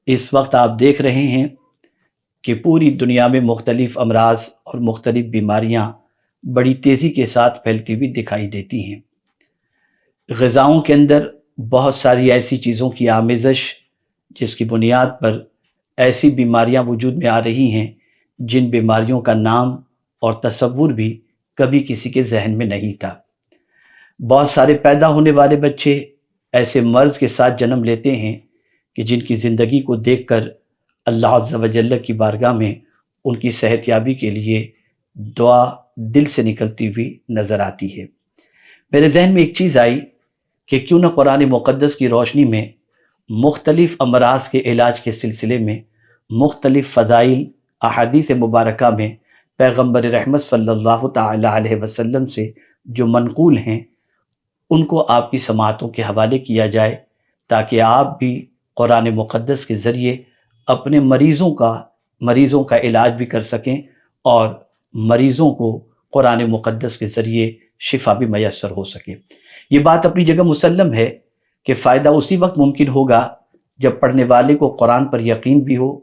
اس وقت آپ دیکھ رہے ہیں کہ پوری دنیا میں مختلف امراض اور مختلف بیماریاں بڑی تیزی کے ساتھ پھیلتی ہوئی دکھائی دیتی ہیں۔ غذاؤں کے اندر بہت ساری ایسی چیزوں کی آمیزش جس کی بنیاد پر ایسی بیماریاں وجود میں آ رہی ہیں جن بیماریوں کا نام اور تصور بھی کبھی کسی کے ذہن میں نہیں تھا۔ بہت سارے پیدا ہونے والے بچے ایسے مرض کے ساتھ جنم لیتے ہیں کہ جن کی زندگی کو دیکھ کر اللہ عز و جل کی بارگاہ میں ان کی صحت یابی کے لیے دعا دل سے نکلتی ہوئی نظر آتی ہے۔ میرے ذہن میں ایک چیز آئی کہ کیوں نہ قرآن مقدس کی روشنی میں مختلف امراض کے علاج کے سلسلے میں مختلف فضائل احادیث مبارکہ میں پیغمبر رحمت صلی اللہ تعالی علیہ وسلم سے جو منقول ہیں ان کو آپ کی سماعتوں کے حوالے کیا جائے، تاکہ آپ بھی قرآن مقدس کے ذریعے اپنے مریضوں کا علاج بھی کر سکیں اور مریضوں کو قرآن مقدس کے ذریعے شفا بھی میسر ہو سکے۔ یہ بات اپنی جگہ مسلم ہے کہ فائدہ اسی وقت ممکن ہوگا جب پڑھنے والے کو قرآن پر یقین بھی ہو،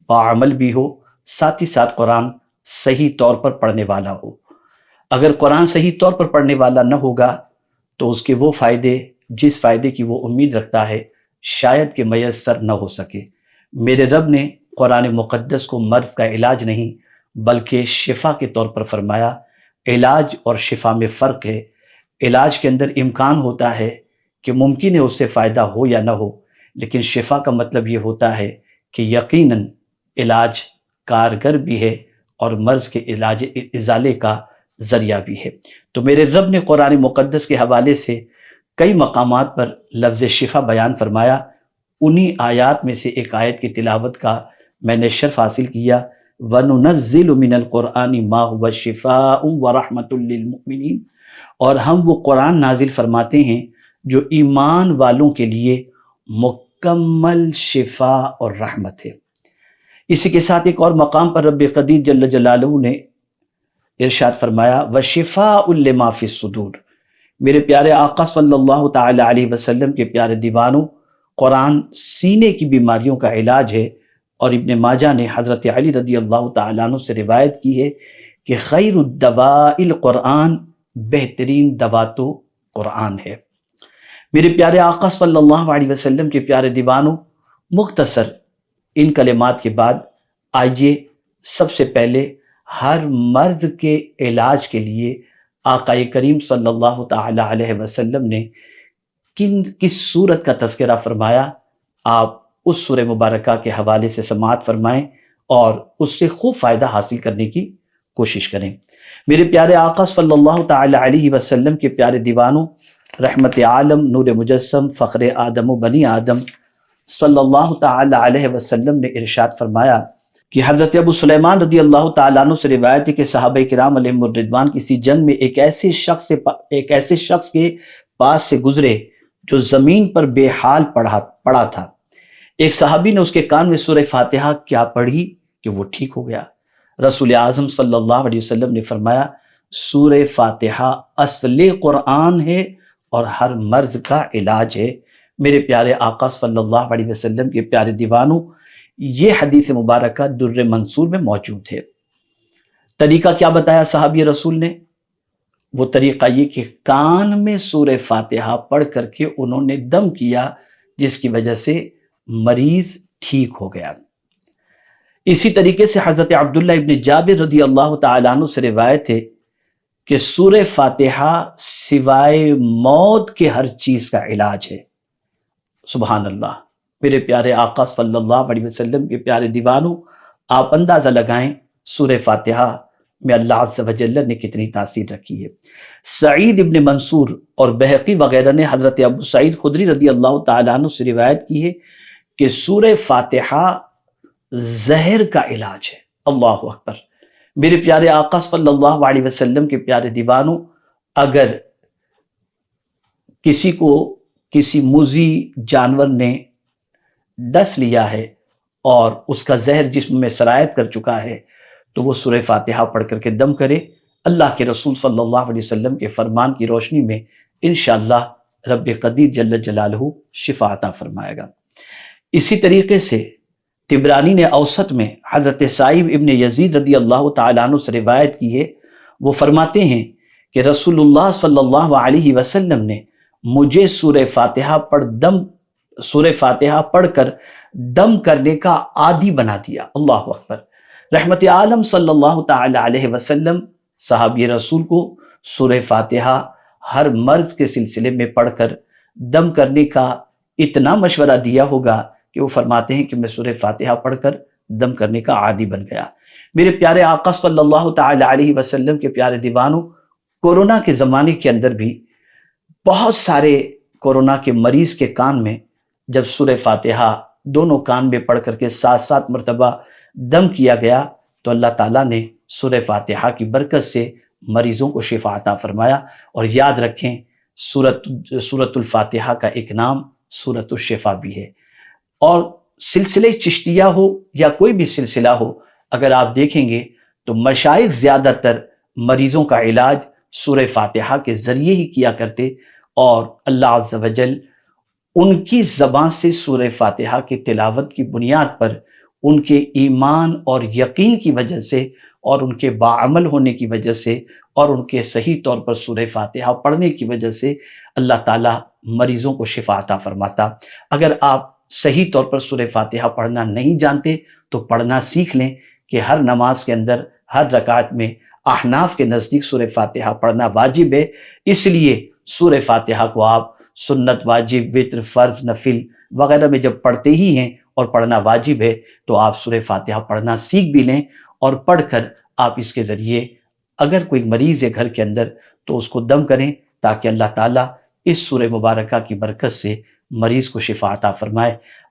باعمل بھی ہو، ساتھ ہی ساتھ قرآن صحیح طور پر پڑھنے والا ہو۔ اگر قرآن صحیح طور پر پڑھنے والا نہ ہوگا تو اس کے وہ فائدے جس فائدے کی وہ امید رکھتا ہے شاید کہ میسر نہ ہو سکے۔ میرے رب نے قرآن مقدس کو مرض کا علاج نہیں بلکہ شفا کے طور پر فرمایا۔ علاج اور شفا میں فرق ہے۔ علاج کے اندر امکان ہوتا ہے کہ ممکن ہے اس سے فائدہ ہو یا نہ ہو، لیکن شفا کا مطلب یہ ہوتا ہے کہ یقیناً علاج کارگر بھی ہے اور مرض کے علاج ازالے کا ذریعہ بھی ہے۔ تو میرے رب نے قرآن مقدس کے حوالے سے کئی مقامات پر لفظ شفا بیان فرمایا۔ انہی آیات میں سے ایک آیت کی تلاوت کا میں نے شرف حاصل کیا، وَنُنَزِّلُ مِنَ الْقُرْآنِ مَا هُوَ شِفَاءٌ وَرَحْمَةٌ لِّلْمُؤْمِنِينَ، اور ہم وہ قرآن نازل فرماتے ہیں جو ایمان والوں کے لیے مکمل شفا اور رحمت ہے۔ اسی کے ساتھ ایک اور مقام پر رب قدیر جل جلالہ نے ارشاد فرمایا، وَشِفَاءٌ لِّمَا فِي الصُّدُورِ۔ میرے پیارے آقا صلی اللہ تعالی علیہ وسلم کے پیارے دیوانوں، قرآن سینے کی بیماریوں کا علاج ہے، اور ابن ماجہ نے حضرت علی رضی اللہ تعالیٰ عنہ سے روایت کی ہے کہ خیر الدواء القرآن، بہترین دوا تو قرآن ہے۔ میرے پیارے آقا صلی اللہ علیہ وسلم کے پیارے دیوانوں، مختصر ان کلمات کے بعد آئیے سب سے پہلے ہر مرض کے علاج کے لیے آقا کریم صلی اللہ تعالی علیہ وسلم نے کس صورت کا تذکرہ فرمایا، آپ اس سورہ مبارکہ کے حوالے سے سماعت فرمائیں اور اس سے خوب فائدہ حاصل کرنے کی کوشش کریں۔ میرے پیارے آقا صلی اللہ تعالی علیہ وسلم کے پیارے دیوانوں، رحمت عالم، نور مجسم، فخر آدم و بنی آدم صلی اللہ تعالی علیہ وسلم نے ارشاد فرمایا کہ حضرت ابو سلیمان رضی اللہ تعالیٰ عنہ سے روایت ہے کہ صحابہ کرام علیہم الرضوان کسی جنگ میں ایک ایسے شخص کے پاس سے گزرے جو زمین پر بے حال پڑا تھا۔ ایک صحابی نے اس کے کان میں سورہ فاتحہ کیا پڑھی کہ وہ ٹھیک ہو گیا۔ رسول اعظم صلی اللہ علیہ وسلم نے فرمایا، سورہ فاتحہ اصل قرآن ہے اور ہر مرض کا علاج ہے۔ میرے پیارے آقا صلی اللہ علیہ وسلم کے پیارے دیوانوں، یہ حدیث مبارکہ در منصور میں موجود ہے۔ طریقہ کیا بتایا صحابی رسول نے؟ وہ طریقہ یہ کہ کان میں سورہ فاتحہ پڑھ کر کے انہوں نے دم کیا، جس کی وجہ سے مریض ٹھیک ہو گیا۔ اسی طریقے سے حضرت عبداللہ ابن جابر رضی اللہ تعالیٰ عنہ سے روایت ہے کہ سورہ فاتحہ سوائے موت کے ہر چیز کا علاج ہے۔ سبحان اللہ۔ میرے پیارے آقا صلی اللہ علیہ وسلم کے پیارے دیوانوں، آپ اندازہ لگائیں سورہ فاتحہ میں اللہ عز و جل نے کتنی تاثیر رکھی ہے۔ سعید ابن منصور اور بہقی وغیرہ نے حضرت ابو سعید خدری رضی اللہ تعالیٰ عنہ سے روایت کی ہے کہ سورہ فاتحہ زہر کا علاج ہے۔ اللہ اکبر۔ میرے پیارے آقا صلی اللہ علیہ وسلم کے پیارے دیوانوں، اگر کسی کو کسی موذی جانور نے ڈس لیا ہے اور اس کا زہر جسم میں سرایت کر چکا ہے تو وہ سورہ فاتحہ پڑھ کر کے دم کرے۔ اللہ کے رسول صلی اللہ علیہ وسلم کے فرمان کی روشنی میں انشاءاللہ رب قدیر جل جلالہ شفا عطا فرمائے گا۔ اسی طریقے سے تبرانی نے اوسط میں حضرت سائب ابن یزید رضی اللہ تعالیٰ عنہ سے روایت کی ہے، وہ فرماتے ہیں کہ رسول اللہ صلی اللہ علیہ وسلم نے مجھے سورہ فاتحہ پڑھ کر دم کرنے کا عادی بنا دیا۔ اللہ اکبر۔ رحمت عالم صلی اللہ تعالیٰ علیہ وسلم صحابی رسول کو سورہ فاتحہ ہر مرض کے سلسلے میں پڑھ کر دم کرنے کا اتنا مشورہ دیا ہوگا کہ وہ فرماتے ہیں کہ میں سورہ فاتحہ پڑھ کر دم کرنے کا عادی بن گیا۔ میرے پیارے آقا صلی اللہ تعالیٰ علیہ وسلم کے پیارے دیوانوں، کورونا کے زمانے کے اندر بھی بہت سارے کورونا کے مریض کے کان میں جب سورہ فاتحہ دونوں کان میں پڑھ کر کے 7 مرتبہ دم کیا گیا تو اللہ تعالیٰ نے سورہ فاتحہ کی برکت سے مریضوں کو شفا عطا فرمایا۔ اور یاد رکھیں، سورۃ الفاتحہ کا ایک نام سورۃ الشفا بھی ہے۔ اور سلسلہ چشتیہ ہو یا کوئی بھی سلسلہ ہو، اگر آپ دیکھیں گے تو مشائخ زیادہ تر مریضوں کا علاج سورہ فاتحہ کے ذریعے ہی کیا کرتے، اور اللہ عز و جل ان کی زبان سے سورہ فاتحہ کی تلاوت کی بنیاد پر ان کے ایمان اور یقین کی وجہ سے اور ان کے باعمل ہونے کی وجہ سے اور ان کے صحیح طور پر سورہ فاتحہ پڑھنے کی وجہ سے اللہ تعالیٰ مریضوں کو شفا عطا فرماتا۔ اگر آپ صحیح طور پر سورہ فاتحہ پڑھنا نہیں جانتے تو پڑھنا سیکھ لیں کہ ہر نماز کے اندر ہر رکعت میں احناف کے نزدیک سورہ فاتحہ پڑھنا واجب ہے، اس لیے سورہ فاتحہ کو آپ سنت، واجب، وتر، فرض، نفل وغیرہ میں جب پڑھتے ہی ہیں اور پڑھنا واجب ہے تو آپ سورہ فاتحہ پڑھنا سیکھ بھی لیں، اور پڑھ کر آپ اس کے ذریعے اگر کوئی مریض ہے گھر کے اندر تو اس کو دم کریں، تاکہ اللہ تعالیٰ اس سورہ مبارکہ کی برکت سے مریض کو شفا عطا فرمائے۔